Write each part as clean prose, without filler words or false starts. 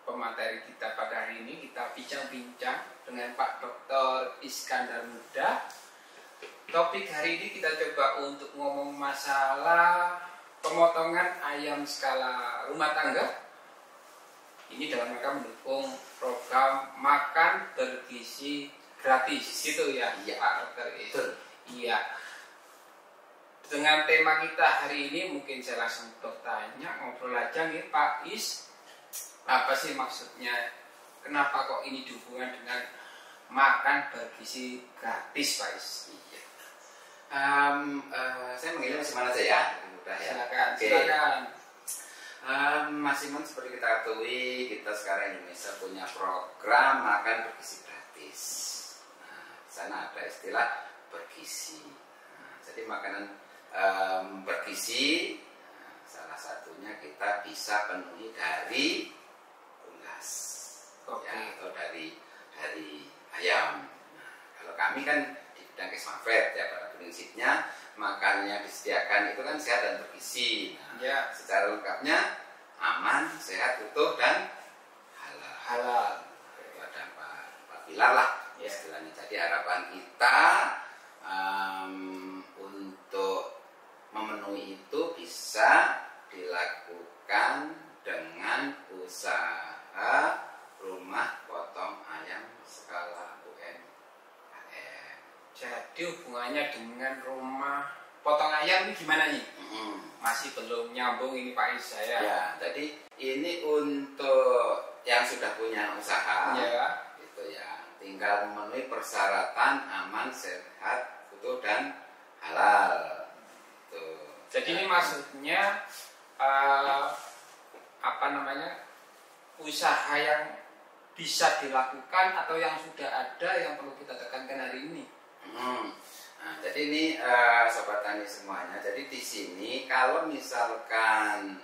pemateri kita pada hari ini. Kita bincang-bincang dengan Pak Dr. Iskandar Muda. Topik hari ini kita coba untuk ngomong masalah pemotongan ayam skala rumah tangga. Ini dalam rangka mendukung program makan bergizi gratis, gitu ya, Pak Dokter. Iya. Dengan tema kita hari ini mungkin saya langsung bertanya, ngobrol aja nih Pak Is, apa sih maksudnya? Kenapa kok ini dihubungkan dengan makan bergizi gratis, Pak Is? Iya. Saya manggilnya Mas Iman aja ya, mudah ya. Silakan. Okay. Silakan. Mas Iman, seperti kita ketahui, kita sekarang Indonesia punya program makan bergizi gratis. Nah, di sana ada istilah bergizi. Nah, jadi makanan bergizi, salah satunya kita bisa penuhi dari unggas, ya, atau dari ayam. Nah, kalau kami kan di bidang Kesmafed ya, pada prinsipnya makannya disediakan itu kan sehat dan bergizi. Nah, Ya. secara lengkapnya aman, sehat, utuh dan halal. Itu ada empat pilar lah istilahnya. Jadi harapan kita untuk memenuhi itu bisa dilakukan dengan usaha rumah potong ayam skala UMKM. Jadi hubungannya dengan rumah potong ayam ini gimana nih? Masih belum nyambung ini Pak Is saya. Ya, jadi ini untuk yang sudah punya usaha, Ya. gitu ya. Tinggal memenuhi persyaratan aman, sehat, utuh dan halal. Tuh. Jadi ini maksudnya usaha yang bisa dilakukan atau yang sudah ada yang perlu kita tekankan hari ini. Nah, jadi ini Sobat Tani semuanya. Jadi di sini kalau misalkan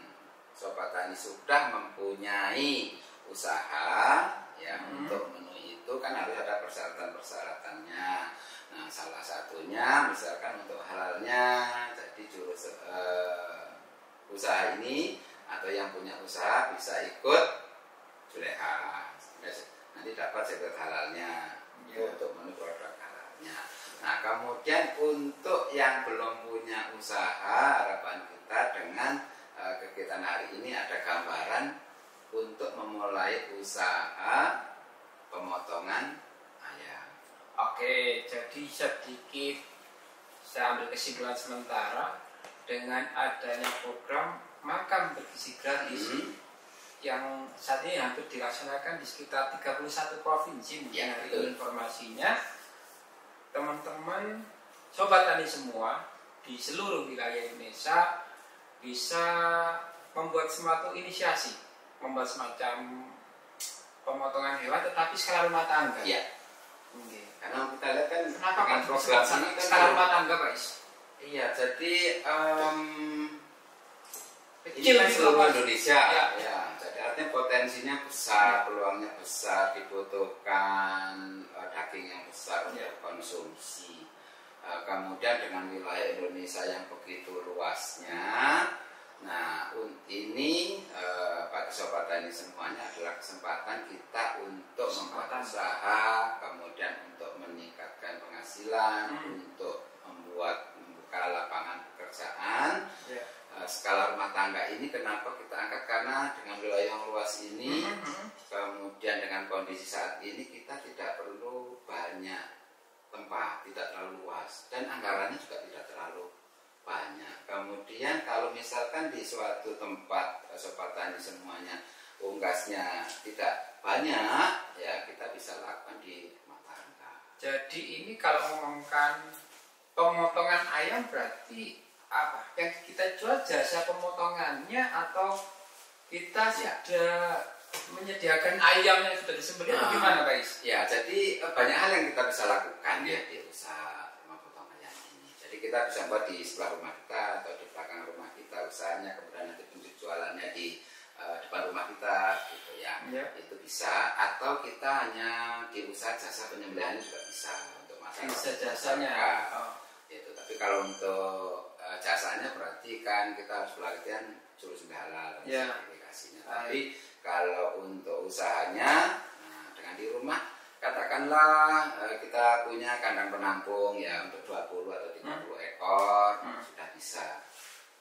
Sobat Tani sudah mempunyai usaha ya, untuk memenuhi itu kan harus ada persyaratan-persyaratannya. Nah, salah satunya misalkan untuk halalnya, jadi usaha ini atau yang punya usaha bisa ikut Juleha. Nanti dapat sertifikat halalnya untuk memenuhi produk halalnya. Nah, kemudian untuk yang belum punya usaha, harapan kita dengan kegiatan hari ini ada gambaran untuk memulai usaha pemotongan ayam. Oke, jadi sedikit saya ambil kesimpulan sementara dengan adanya program makan bergizi gratis yang saat ini hampir dilaksanakan di sekitar 31 provinsi mungkin hari ini informasinya. Teman-teman Sobat Tani semua di seluruh wilayah Indonesia bisa membuat semacam inisiasi, membuat semacam pemotongan hewan tetapi skala rumah tangga. Iya. Okay. Karena kita lihat kan kenapa dengan program ini kan skala rumah tangga, Pak Is? Iya, jadi kecil ini kan seluruh Indonesia ya. Jadi artinya potensinya besar, peluangnya besar, dibutuhkan daging yang besar untuk konsumsi. Kemudian dengan wilayah Indonesia yang begitu luasnya, nah ini bagi Sobat Tani semuanya adalah kesempatan kita untuk membuat usaha, kemudian untuk meningkatkan penghasilan, untuk membuka lapangan pekerjaan. Skala rumah tangga ini kenapa kita angkat, karena dengan wilayah yang luas ini, kemudian dengan kondisi saat ini kita tidak perlu banyak tempat, tidak terlalu luas, dan anggarannya juga tidak terlalu banyak. Kemudian kalau misalkan di suatu tempat Sobat Tani semuanya unggasnya tidak banyak, ya kita bisa lakukan di rumah tangga. Jadi ini kalau ngomongkan pemotongan ayam berarti apa? Yang kita jual jasa pemotongannya atau kita sudah menyediakan ayam yang sudah disembelih atau gimana, Pak Is? Ya, jadi banyak hal yang kita bisa lakukan ya di usaha rumah potong ayam ini. Jadi kita bisa buat di sebelah rumah kita atau di belakang rumah kita usahanya, kemudian nanti penjualannya di depan rumah kita gitu ya. Itu bisa, atau kita hanya di usaha jasa penyembelihan juga bisa untuk masalah bisa jasanya. Itu. Tapi kalau untuk jasanya berarti kan kita harus pelatihan juru sembelih halal sertifikasinya. Tapi kalau untuk usahanya. Nah, dengan di rumah katakanlah kita punya kandang penampung ya untuk 20 atau 30 ekor sudah bisa.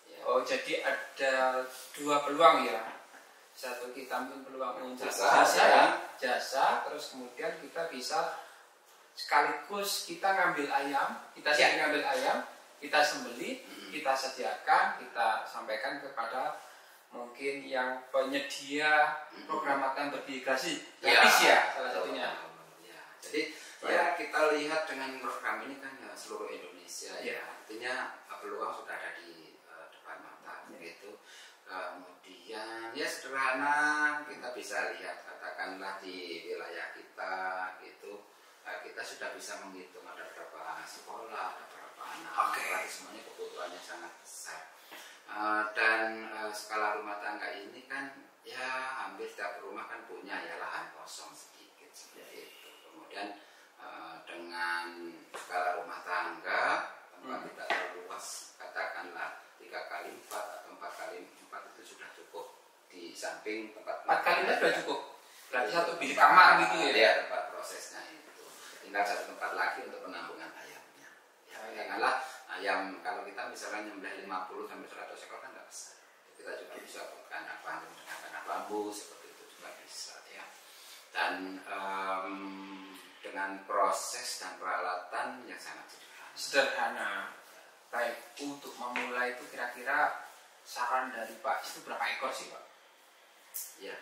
Ya. Oh, jadi ada dua peluang ya. Satu kita ambil peluang untuk jasa, terus kemudian kita bisa sekaligus kita ngambil ayam, kita sendiri ngambil ayam, kita sembelih, kita sediakan, kita sampaikan kepada mungkin yang penyedia program makan bermigrasi gratis ya salah satunya. Ya. Jadi ya kita lihat dengan program ini kan ya seluruh Indonesia ya, artinya peluang sudah ada di depan mata gitu. Kemudian ya sederhana kita bisa lihat katakanlah di wilayah kita gitu, kita sudah bisa menghitung ada berapa sekolah, ada berapa anak, semuanya kebutuhannya sangat besar. Dan skala rumah tangga ini kan ya hampir setiap rumah kan punya ya lahan kosong sedikit seperti itu. Kemudian dengan skala rumah tangga tempat tidak terlalu luas, katakanlah 3 kali 4 atau 4 kali 4 itu sudah cukup. Di samping tempat 4 kali 4 sudah cukup. Berarti satu bilik kamar gitu ya? Iya, tempat prosesnya itu. Tinggal satu tempat lagi untuk penampungan ayamnya. Ya, katakanlah ayam kalau kita misalnya nyembelih 50 sampai 100 ekor kan nggak besar. Kita juga bisa bukan dengan kandang bambu seperti itu juga bisa ya. Dan dengan proses dan peralatan yang sangat sederhana. Baik, untuk memulai itu kira-kira saran dari Pak itu berapa ekor sih Pak? Ya,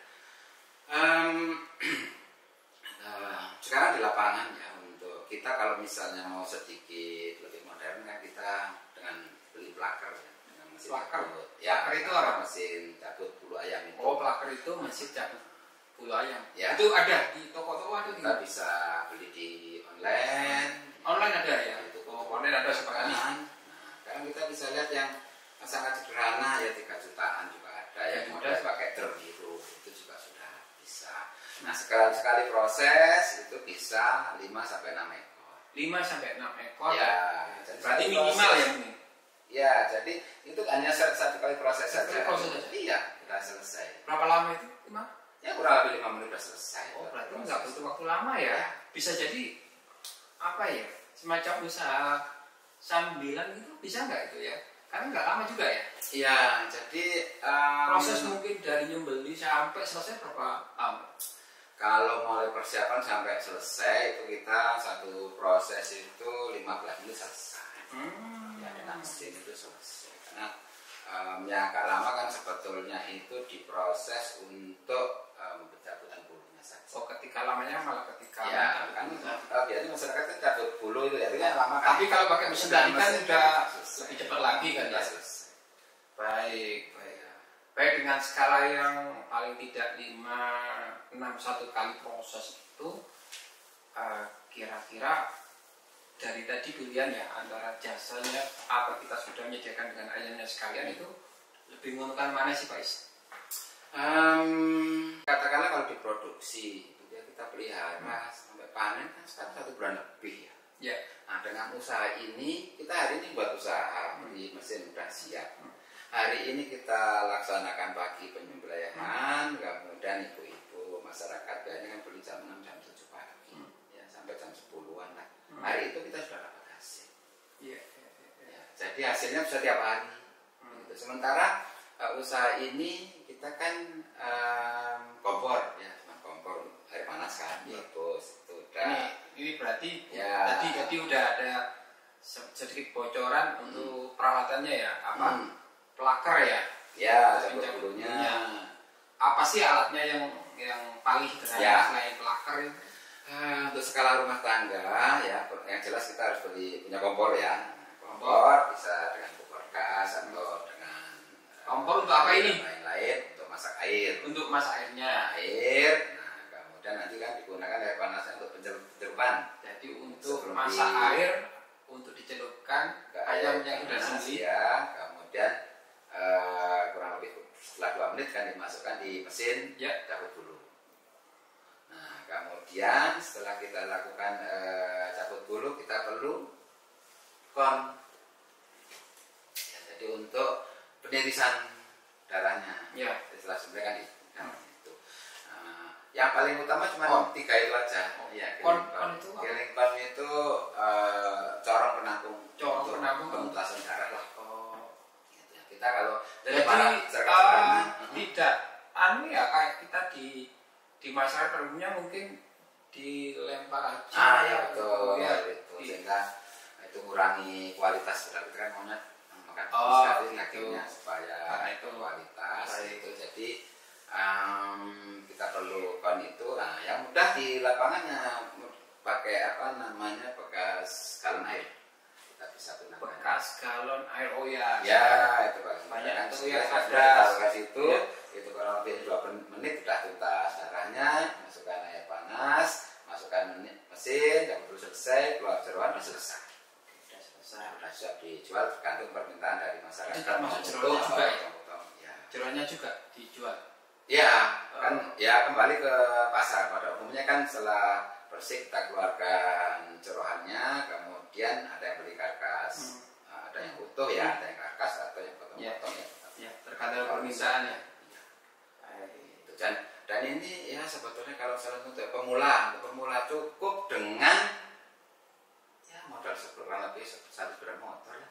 sekarang di lapangan ya untuk kita kalau misalnya mau sedikit lebih modern kan kita dengan beli plaker ya, dengan mesin plaker. Ya, plaker itu apa? Mesin cabut bulu ayam itu. Oh, plaker itu mesin cabut bulu ayam. Ya. Itu ada di toko-toko ada. Kita bisa beli di online. Online ada ya? Itu online ada seperti ini. Sekarang kita bisa lihat yang sangat sederhana ya 3 jutaan juga ada yang model pakai drone biru itu juga sudah bisa. Nah sekali proses itu bisa 5 sampai 6 ekor. 5 sampai 6 ekor. Ya, berarti minimal ya ini. Ya, jadi itu hanya satu kali proses saja. Iya, sudah selesai. Berapa lama itu? 5? Ya kurang lebih 5 menit sudah selesai. Oh, berarti nggak butuh waktu lama ya. Bisa jadi apa ya? Semacam usaha sambilan gitu bisa nggak itu ya? Karena nggak lama juga ya. Iya, jadi proses mungkin dari nyembeli sampai selesai berapa lama? Kalau mulai persiapan sampai selesai itu kita satu proses itu 15 menit selesai. Ya dengan mesin itu selesai. Karena yang agak lama kan sebetulnya itu diproses untuk pencabutan bulunya saja. Oh, ketika lamanya malah ketika ya kan biasanya masyarakat kan cabut bulu itu ya, itu kan lama kan. Tapi kalau pakai mesin tadi kan sudah lebih cepat lagi kan ya. Baik. Baik, dengan skala yang paling tidak 5, 6, 1 kali proses itu kira-kira dari tadi pilihan ya antara jasanya apa kita sudah menyediakan dengan ayamnya sekalian itu lebih menguntungkan mana sih Pak Is? Katakanlah kalau diproduksi ya kita pelihara sampai panen kan sekarang 1 bulan lebih ya. Ya. Nah dengan usaha ini kita hari ini buat usaha di mesin udah siap. Hari ini kita laksanakan pagi penyembelihan, kemudian ibu-ibu masyarakat biasanya kan beli jam 6 jam 7 pagi ya sampai jam 10-an lah. Hari itu kita sudah dapat hasil. Ya, jadi hasilnya bisa tiap hari. Sementara usaha ini kita kan kompor ya, cuma kompor air panas kan, bagus itu udah. Ini berarti ya. tadi udah ada sedikit bocoran untuk peralatannya ya apa? Plaker ya? Ya, cabut bulunya. Apa sih alatnya yang paling sederhana selain plaker itu? Untuk skala rumah tangga ya, yang jelas kita harus punya kompor ya. Kompor bisa dengan kompor gas atau dengan kompor untuk apa ini? Lain-lain untuk masak air. Untuk masak airnya. Air. Nah, kemudian nanti kan digunakan air panasnya untuk pencelupan. Jadi untuk masak air untuk dicelupkan ke ayam yang sudah sembelih. Ya, kemudian kurang lebih setelah 2 menit kan dimasukkan di mesin cabut bulu. Nah kemudian setelah kita lakukan cabut bulu kita perlu kon ya, jadi untuk penirisan darahnya setelah sembelih kan itu. paling utama cuma Kon. 3 itu aja. Iya, Kon killing itu pump. apa? Killing pump itu corong penampung. Corong untuk penampung. pementasan darah lah. Oh. Gitu ya. Kita kalau dari Jadi para sederhana, tidak anu ya kayak kita di masyarakat umumnya mungkin dilempar aja. ya betul, Ya. itu sehingga itu kurangi kualitas darah. Kita kan maunya makan Oh, sekali gitu. dagingnya supaya Nah, itu kualitas baik. itu. Jadi kita perlu kon itu. Nah, yang mudah di lapangannya pakai apa namanya bekas galon air. Kita bisa gunakan Bekas galon air, oh ya. ya itu paling Banyak mudah. tuh yang Sudah ada. ditaruh ke situ, Ya. itu kurang lebih 2 menit sudah tuntas darahnya. Masukkan air panas, masukkan mesin, yang perlu selesai, keluar jeroan selesai. Sudah selesai. Sudah siap dijual tergantung permintaan dari masyarakat. Itu termasuk Mau jeroannya potong, juga ya? mau potong, ya. Jeroannya juga dijual. Ya, kan ya kembali ke pasar. Pada umumnya kan setelah bersih kita keluarkan jeroannya, kemudian ada yang beli karkas, ada yang utuh ya, ada yang karkas atau yang potong-potong ya. Ya, tergantung permintaannya. Itu dan ini ya sebetulnya kalau salah untuk pemula cukup dengan ya modal kurang lebih 1 sepeda motor ya.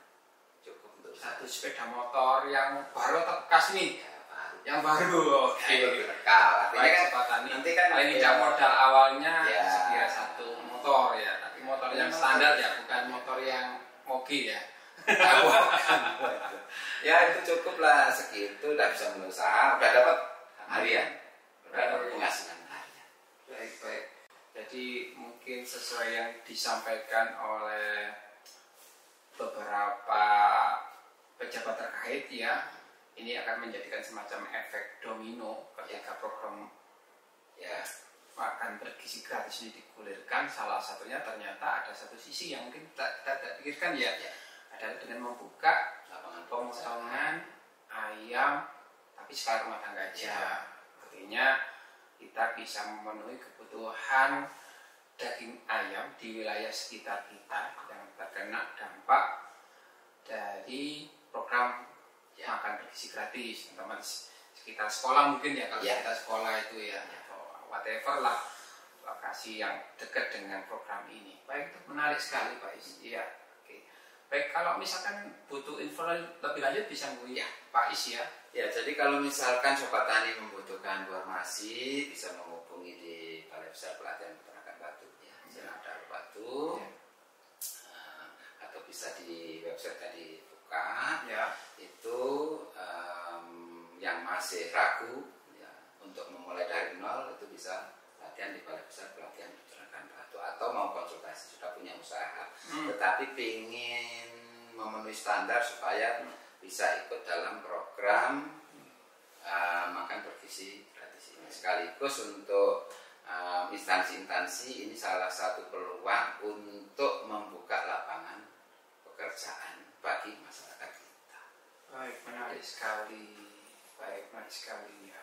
Cukup untuk Satu sepeda motor yang baru atau bekas nih? ya, baru. Yang baru. Oke. Lebih lekal. Artinya Baik, kan Sobat Tani. nanti kan Paling ya, tidak modal awalnya Ya. sekira 1 motor ya, tapi motor yang standar ya, bukan motor yang mogi ya. ya itu cukup lah segitu, udah bisa berusaha, udah dapat harian, udah dapat penghasilan harian. Baik. Jadi mungkin sesuai yang disampaikan oleh beberapa pejabat terkait ya, ini akan menjadikan semacam efek domino ketika program Ya, makan bergizi gratis ini digulirkan. Salah satunya ternyata ada satu sisi yang mungkin kita tidak pikirkan ya, adalah dengan membuka lapangan pemotongan ayam tapi skala rumah tangga aja. Artinya kita bisa memenuhi kebutuhan daging ayam di wilayah sekitar kita yang terkena dampak dari program makan bergizi gratis. Teman-teman sekitar sekolah mungkin ya, kalau kita sekolah itu ya, atau whatever lah lokasi yang dekat dengan program ini. Baik, itu menarik sekali Pak Is. Iya. Oke. Baik, kalau misalkan butuh info lebih lanjut bisa menghubungi Pak Is ya. Ya, jadi kalau misalkan Sobat Tani membutuhkan informasi, bisa menghubungi di Balai Besar Pelatihan Peternakan Batu ya, Jalan Darul Batu, atau bisa di website tadi buka. Ya. Itu yang masih ragu ya, untuk memulai dari nol itu bisa latihan di Balai Besar Pelatihan Peternakan Batu, atau mau konsultasi sudah punya usaha tetapi ingin memenuhi standar supaya bisa ikut dalam program makan bergizi gratis ini. Sekaligus untuk instansi-instansi ini salah satu peluang untuk membuka lapangan pekerjaan bagi masyarakat kita. Baik, menarik sekali. Ya.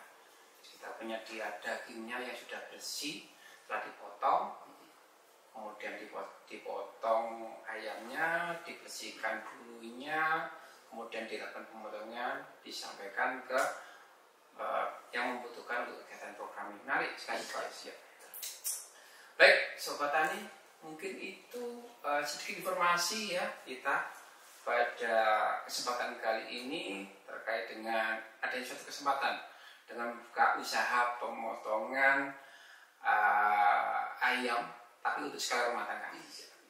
Kita penyedia dagingnya yang sudah bersih, telah dipotong, kemudian dipotong ayamnya, dibersihkan bulunya, kemudian dilakukan pemotongan, disampaikan ke yang membutuhkan untuk kegiatan program ini. Menarik sekali guys ya. Baik, Sobat Tani, mungkin itu sedikit informasi ya kita pada kesempatan kali ini terkait dengan adanya suatu kesempatan dengan membuka usaha pemotongan ayam tapi untuk skala rumah tangga.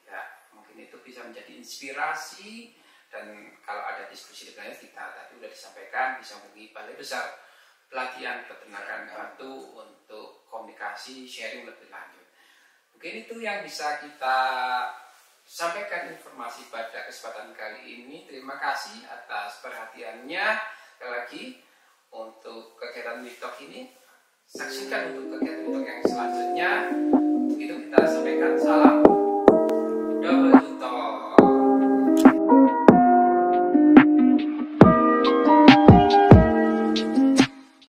Ya, mungkin itu bisa menjadi inspirasi, dan kalau ada diskusi dengan kita tadi sudah disampaikan bisa menghubungi Balai Besar Pelatihan Peternakan Batu untuk komunikasi sharing lebih lanjut. Mungkin itu yang bisa kita sampaikan informasi pada kesempatan kali ini. Terima kasih atas perhatiannya. Sekali lagi untuk kegiatan WeTalk ini, saksikan untuk kegiatan WeTalk yang selanjutnya.